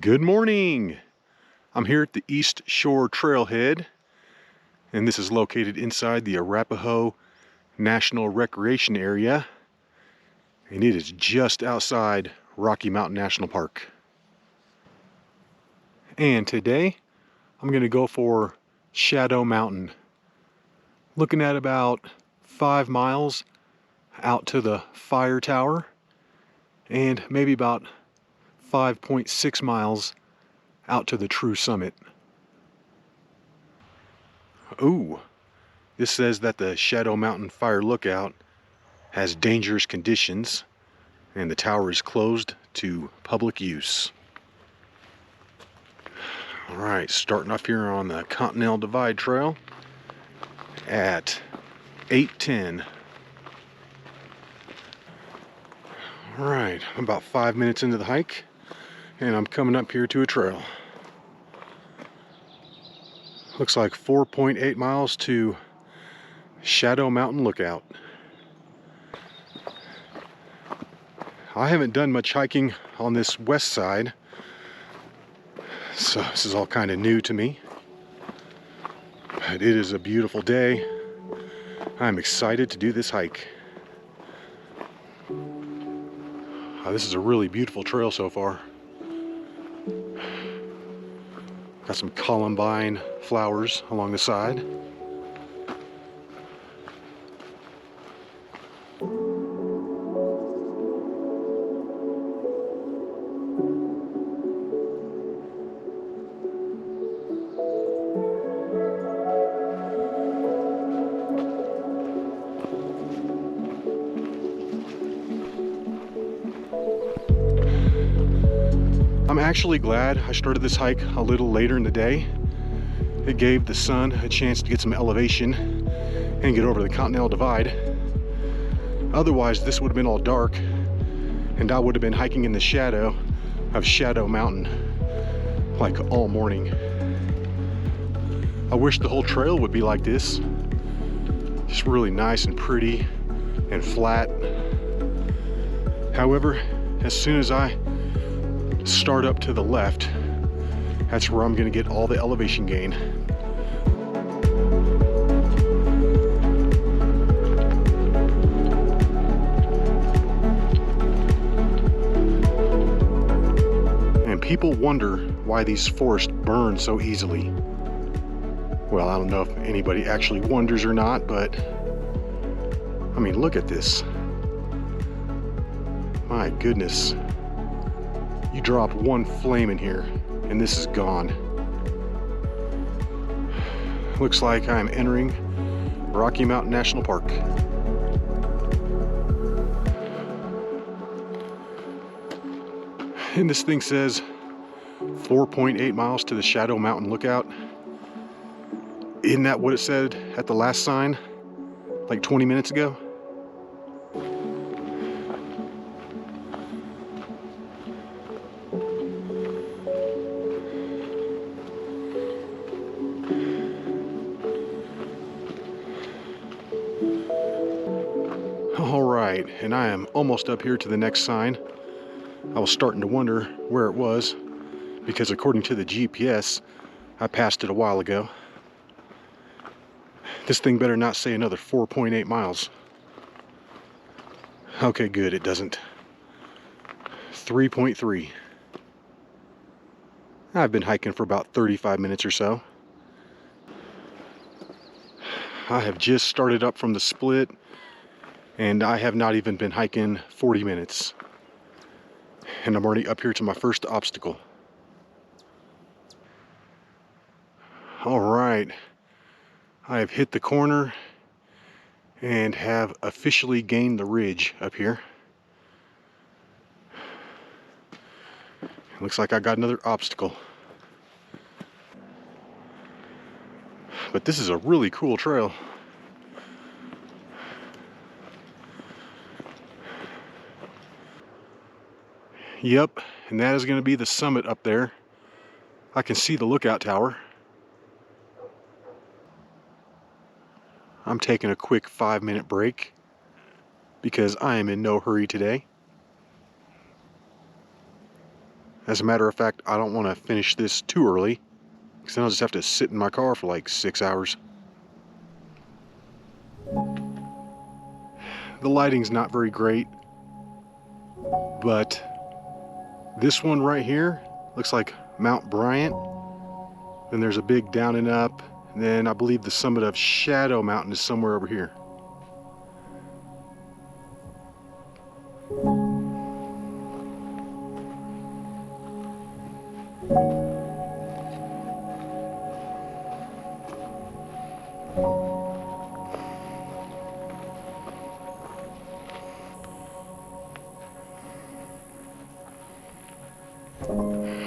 Good morning! I'm here at the East Shore Trailhead, and this is located inside the Arapahoe National Recreation Area, and it is just outside Rocky Mountain National Park. And today, I'm going to go for Shadow Mountain, looking at about 5 miles out to the fire tower, and maybe about 5.6 miles out to the true summit. Ooh, this says that the Shadow Mountain Fire Lookout has dangerous conditions and the tower is closed to public use. Alright, starting off here on the Continental Divide Trail at 8:10. Alright, I'm about 5 minutes into the hike and I'm coming up here to a trail. Looks like 4.8 miles to Shadow Mountain Lookout. I haven't done much hiking on this west side, so this is all kind of new to me. But it is a beautiful day. I'm excited to do this hike. This is a really beautiful trail so far. Got some columbine flowers along the side. I'm actually glad I started this hike a little later in the day. It gave the sun a chance to get some elevation and get over the Continental Divide. Otherwise, this would have been all dark and I would have been hiking in the shadow of Shadow Mountain like all morning. I wish the whole trail would be like this. Just really nice and pretty and flat. However, as soon as I start up to the left, that's where I'm going to get all the elevation gain. And people wonder why these forests burn so easily. Well, I don't know if anybody actually wonders or not, but I mean, look at this. My goodness. You drop one flame in here and this is gone. Looks like I'm entering Rocky Mountain National Park. And this thing says 4.8 miles to the Shadow Mountain Lookout. Isn't that what it said at the last sign like 20 minutes ago? Alright, and I am almost up here to the next sign. I was starting to wonder where it was because according to the GPS, I passed it a while ago. This thing better not say another 4.8 miles. Okay, good, it doesn't. 3.3. I've been hiking for about 35 minutes or so. I have just started up from the split and I have not even been hiking 40 minutes. And I'm already up here to my first obstacle. All right, I have hit the corner and have officially gained the ridge up here. Looks like I got another obstacle. But this is a really cool trail. Yep, and that is going to be the summit up there. I can see the lookout tower. I'm taking a quick 5-minute break because I am in no hurry today. As a matter of fact, I don't want to finish this too early, because then I'll just have to sit in my car for like 6 hours. The lighting's not very great, but this one right here looks like Mount Bryant. Then there's a big down and up, and then I believe the summit of Shadow Mountain is somewhere over here.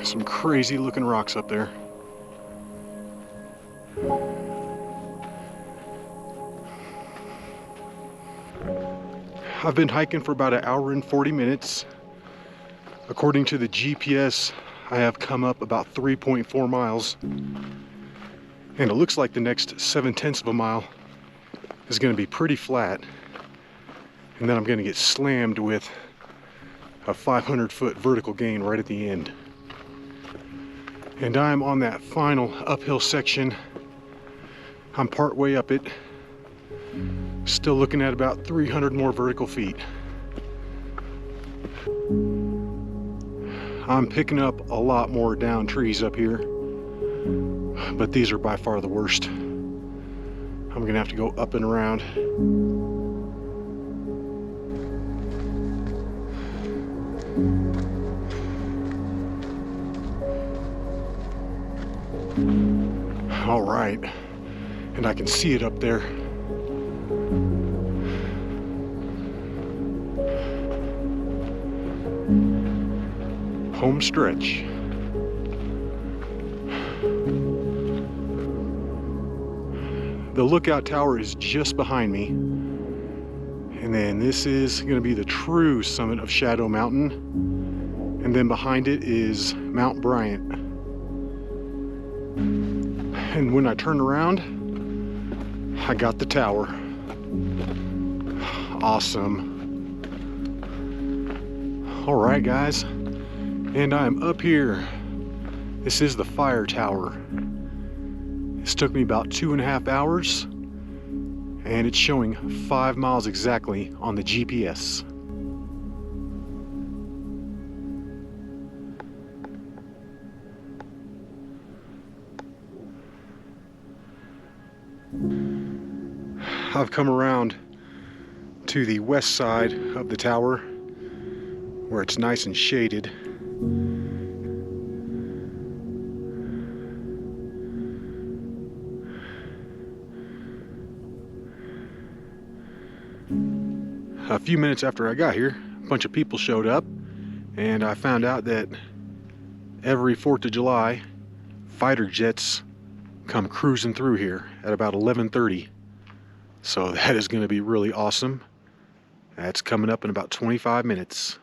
Some crazy looking rocks up there. I've been hiking for about 1 hour and 40 minutes. According to the GPS, I have come up about 3.4 miles. And it looks like the next 7/10 of a mile is going to be pretty flat. And then I'm going to get slammed with a 500-foot vertical gain right at the end. And I'm on that final uphill section. I'm part way up it. Still looking at about 300 more vertical feet. I'm picking up a lot more down trees up here, but these are by far the worst. I'm gonna have to go up and around. All right, and I can see it up there. Home stretch. The lookout tower is just behind me. And then this is going to be the true summit of Shadow Mountain. And then behind it is Mount Bryant. And when I turn around, I got the tower. Awesome. All right, guys. And I'm up here. This is the fire tower. This took me about 2.5 hours, and it's showing 5 miles exactly on the GPS. I've come around to the west side of the tower where it's nice and shaded. A few minutes after I got here, a bunch of people showed up, and I found out that every 4th of July, fighter jets come cruising through here at about 11:30. So that is going to be really awesome. That's coming up in about 25 minutes.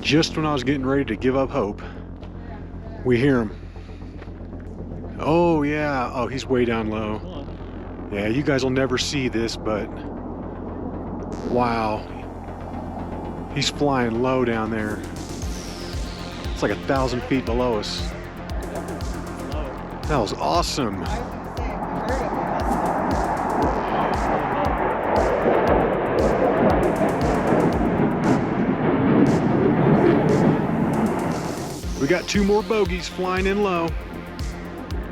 Just when I was getting ready to give up hope, we hear him. Oh yeah, oh, he's way down low. Yeah, you guys will never see this, but wow. He's flying low down there. It's like 1,000 feet below us. That was awesome. We got 2 more bogies flying in low.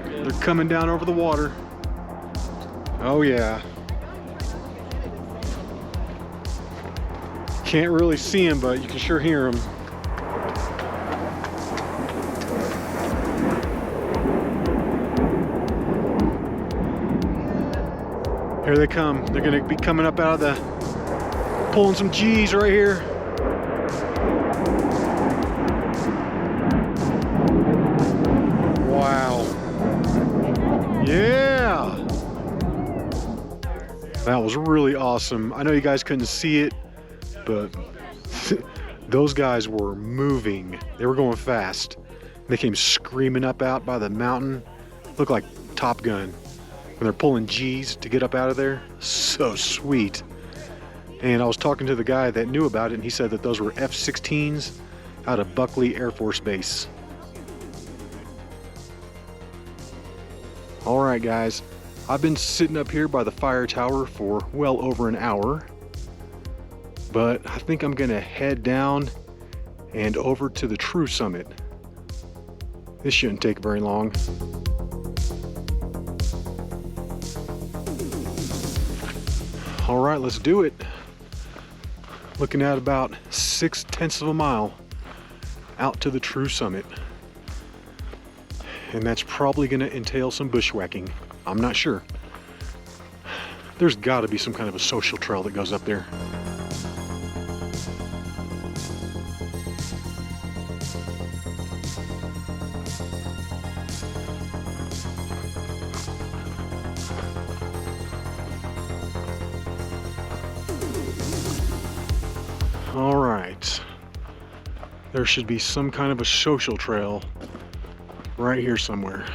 They're coming down over the water. Oh yeah. Can't really see them, but you can sure hear them. Here they come. They're gonna be coming up out of the, pulling some G's right here. Wow. Yeah. That was really awesome. I know you guys couldn't see it, but those guys were moving. They were going fast. They came screaming up out by the mountain. Looked like Top Gun. When they're pulling G's to get up out of there. So sweet. And I was talking to the guy that knew about it, and he said that those were F-16s. out of Buckley Air Force Base. All right, guys, I've been sitting up here by the fire tower for well over an hour, but I think I'm gonna head down and over to the true summit. This shouldn't take very long. All right, let's do it. Looking at about 6/10 of a mile out to the true summit. And that's probably gonna entail some bushwhacking. I'm not sure. There's gotta be some kind of a social trail that goes up there. All right, there should be some kind of a social trail right here somewhere.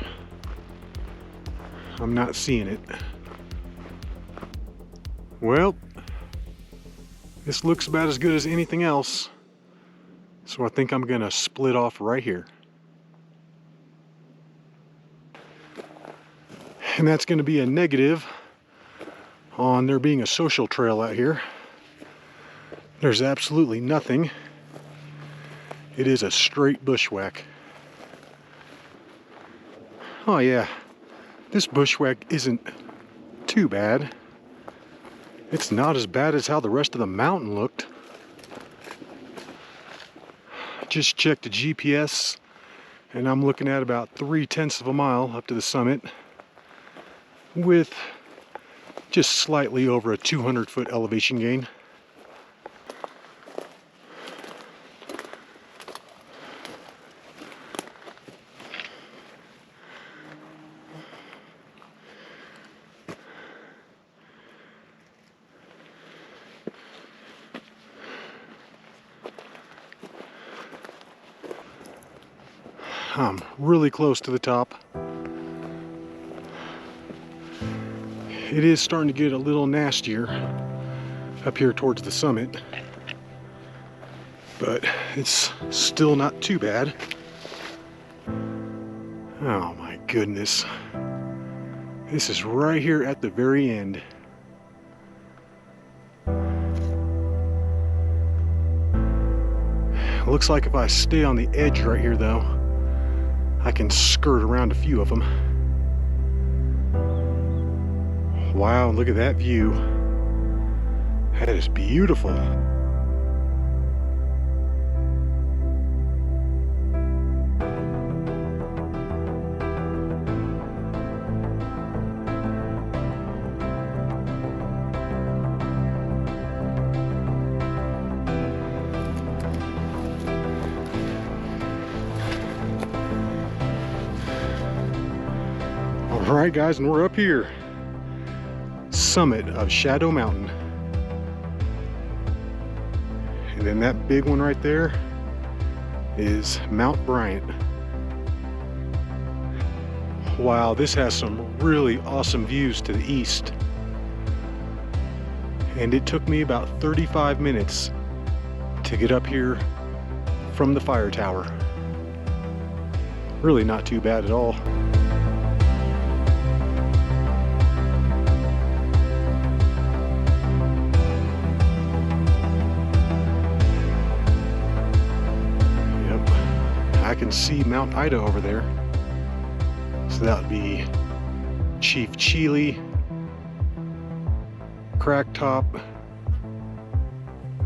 I'm not seeing it. Well, this looks about as good as anything else, so I think I'm gonna split off right here. And that's gonna be a negative on there being a social trail out here. There's absolutely nothing. It is a straight bushwhack. Oh yeah, this bushwhack isn't too bad. It's not as bad as how the rest of the mountain looked. Just checked the GPS and I'm looking at about 3/10 of a mile up to the summit with just slightly over a 200-foot elevation gain. I'm really close to the top. It is starting to get a little nastier up here towards the summit, but it's still not too bad. Oh my goodness. This is right here at the very end. Looks like if I stay on the edge right here though, I can skirt around a few of them. Wow, look at that view. That is beautiful. All right, guys, and we're up here. Summit of Shadow Mountain. And then that big one right there is Mount Bryant. Wow, this has some really awesome views to the east. And it took me about 35 minutes to get up here from the fire tower. Really not too bad at all. I can see Mount Ida over there. So that would be Chief Chile, Cracktop,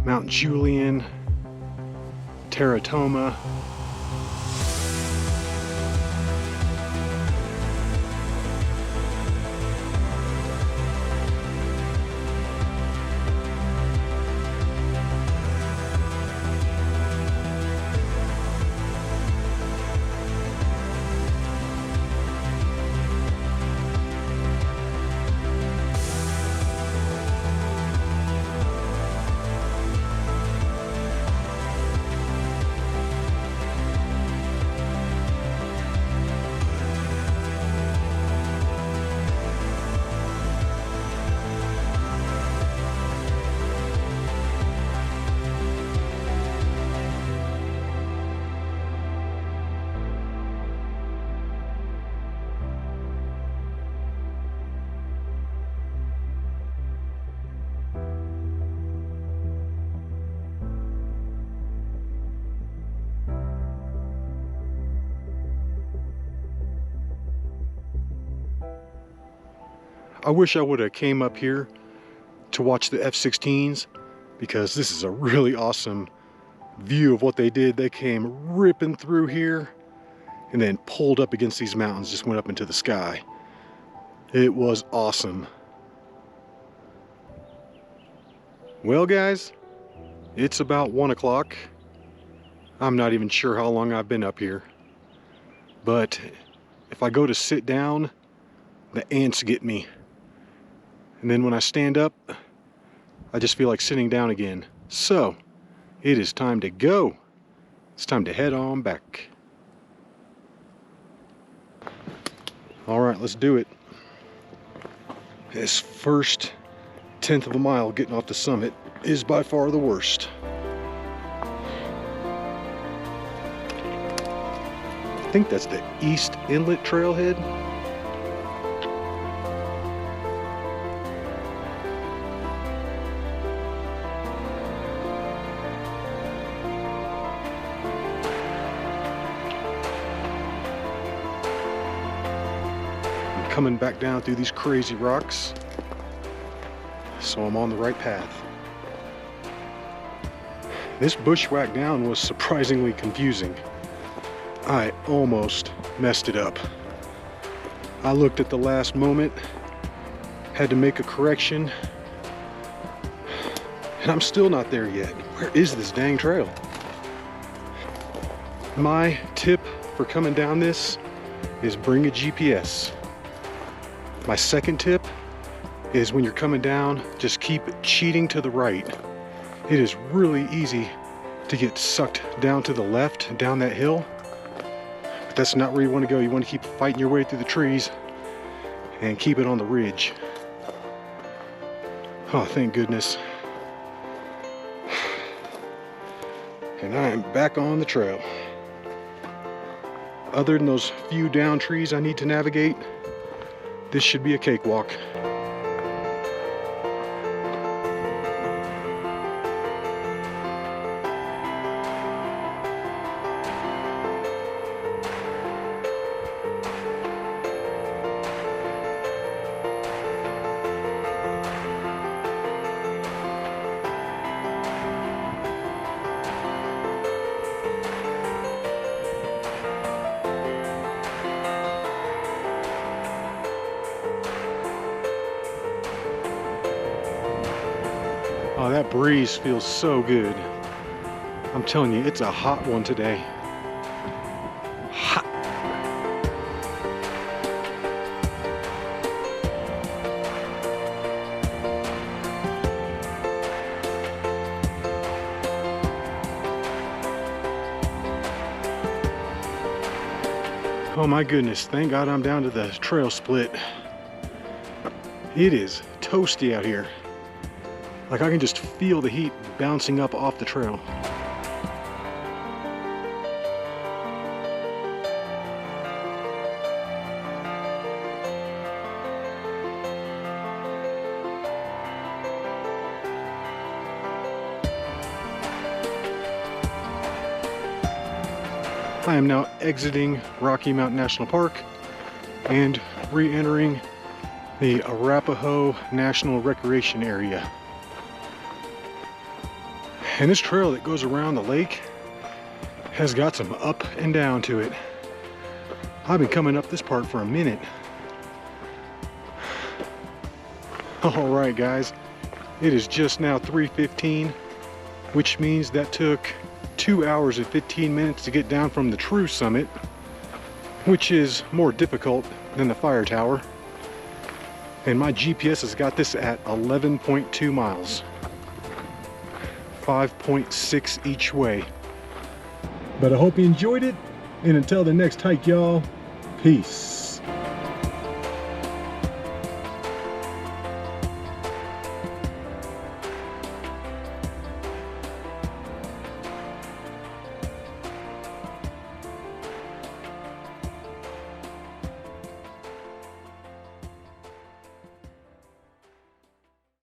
Mount Julian, Teratoma. I wish I would have came up here to watch the F-16s, because this is a really awesome view of what they did. They came ripping through here and then pulled up against these mountains, just went up into the sky. It was awesome. Well guys, it's about 1 o'clock. I'm not even sure how long I've been up here, but if I go to sit down, the ants get me. And then when I stand up, I just feel like sitting down again. So, it is time to go. It's time to head on back. All right, let's do it. This first 1/10 of a mile getting off the summit is by far the worst. I think that's the East Inlet Trailhead. Coming back down through these crazy rocks, so I'm on the right path. This bushwhack down was surprisingly confusing. I almost messed it up. I looked at the last moment, had to make a correction, and I'm still not there yet. Where is this dang trail? My tip for coming down this is bring a GPS. My second tip is when you're coming down, just keep cheating to the right. It is really easy to get sucked down to the left, down that hill. But that's not where you want to go. You want to keep fighting your way through the trees and keep it on the ridge. Oh, thank goodness. And I am back on the trail. Other than those few down trees I need to navigate, this should be a cakewalk. Oh, that breeze feels so good. I'm telling you, it's a hot one today. Hot. Oh my goodness, thank God I'm down to the trail split. It is toasty out here. Like I can just feel the heat bouncing up off the trail. I am now exiting Rocky Mountain National Park and re-entering the Arapahoe National Recreation Area. And this trail that goes around the lake has got some up and down to it. I've been coming up this part for a minute. All right, guys, it is just now 3:15, which means that took 2 hours and 15 minutes to get down from the true summit, which is more difficult than the fire tower. And my GPS has got this at 11.2 miles. 5.6 each way. But I hope you enjoyed it, and until the next hike, y'all, peace.